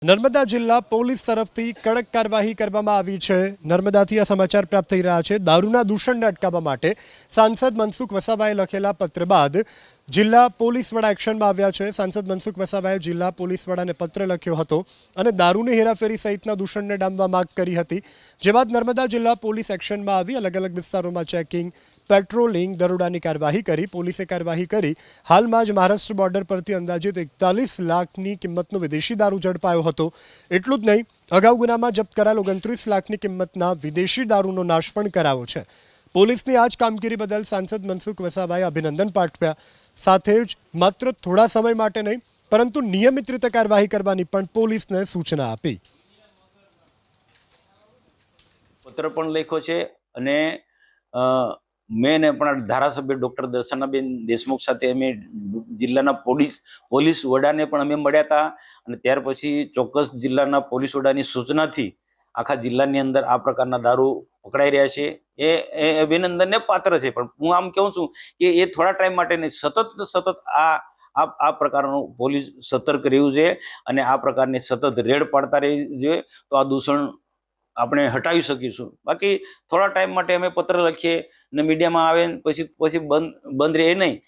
નર્મદા જિલ્લા પોલીસ તરફથી કડક કાર્યવાહી કરવામાં આવી છે। નર્મદાથી આ સમાચાર પ્રાપ્ત થઈ રહ્યા છે। દારૂના દૂષણને અટકાવવા માટે સાંસદ મનસુખ વસાવાએ લખેલા પત્ર બાદ જિલ્લા પોલીસ વડા એક્શનમાં આવ્યા છે। સાંસદ મનસુખ વસાવાએ જિલ્લા પોલીસ વડાને પત્ર લખ્યો હતો અને દારૂની હેરાફેરી સહિતના દૂષણને ડામવા માંગ કરી હતી। જે બાદ નર્મદા જિલ્લા પોલીસ એક્શનમાં આવી અલગ અલગ વિસ્તારોમાં ચેકિંગ, પેટ્રોલિંગ, દરોડાની કાર્યવાહી કરી। પોલીસે કાર્યવાહી કરી હાલમાં જ મહારાષ્ટ્ર બોર્ડર પરથી અંદાજિત 41 લાખની કિંમતનો વિદેશી દારૂ ઝડપાયો હતો। એટલું જ નહીં, અગાઉ ગુનામાં જપ્ત કરાયેલ 29 લાખની કિંમતના વિદેશી દારૂનો નાશ પણ કરાયો છે। પોલીસની આ જ કામગીરી બદલ સાંસદ મનસુખ વસાવાએ અભિનંદન પાઠવ્યા। સાથે જ માત્ર થોડા સમય માટે નહીં પરંતુ નિયમિત રીતે કાર્યવાહી કરવાની પણ પોલીસને સૂચના આપી। પત્ર પણ લખ્યો છે અને મેં પણ ધારાસભ્ય ડોક્ટર દર્શનાબેન દેશમુખ સાથે અમે જિલ્લાના પોલીસ વડાને પણ અમે મળ્યા હતા અને ત્યાર પછી ચોક્કસ જિલ્લાના પોલીસ વડાની સૂચનાથી આખા જિલ્લાની અંદર આ પ્રકારના દારૂ પકડાઈ રહ્યા છે। એ અભિનંદનને પાત્ર છે। પણ હું આમ કહું છું કે એ થોડા ટાઈમ માટે નહીં, સતત આ પ્રકારનું પોલીસ સતર્ક રહ્યું છે અને આ પ્રકારની સતત રેડ પાડતા રહેવી જોઈએ તો આ દૂષણ આપણે હટાવી શકીશું। બાકી થોડા ટાઈમ માટે અમે પત્ર લખીએ ને મીડિયામાં આવે પછી બંધ રહે નહીં।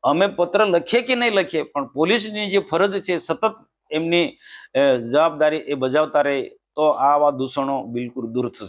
અમે પત્ર લખીએ કે નહીં લખીએ પણ પોલીસની જે ફરજ છે સતત એમની જવાબદારી એ બજાવતા રહે તો આવા દૂષણો બિલકુલ દૂર થશે।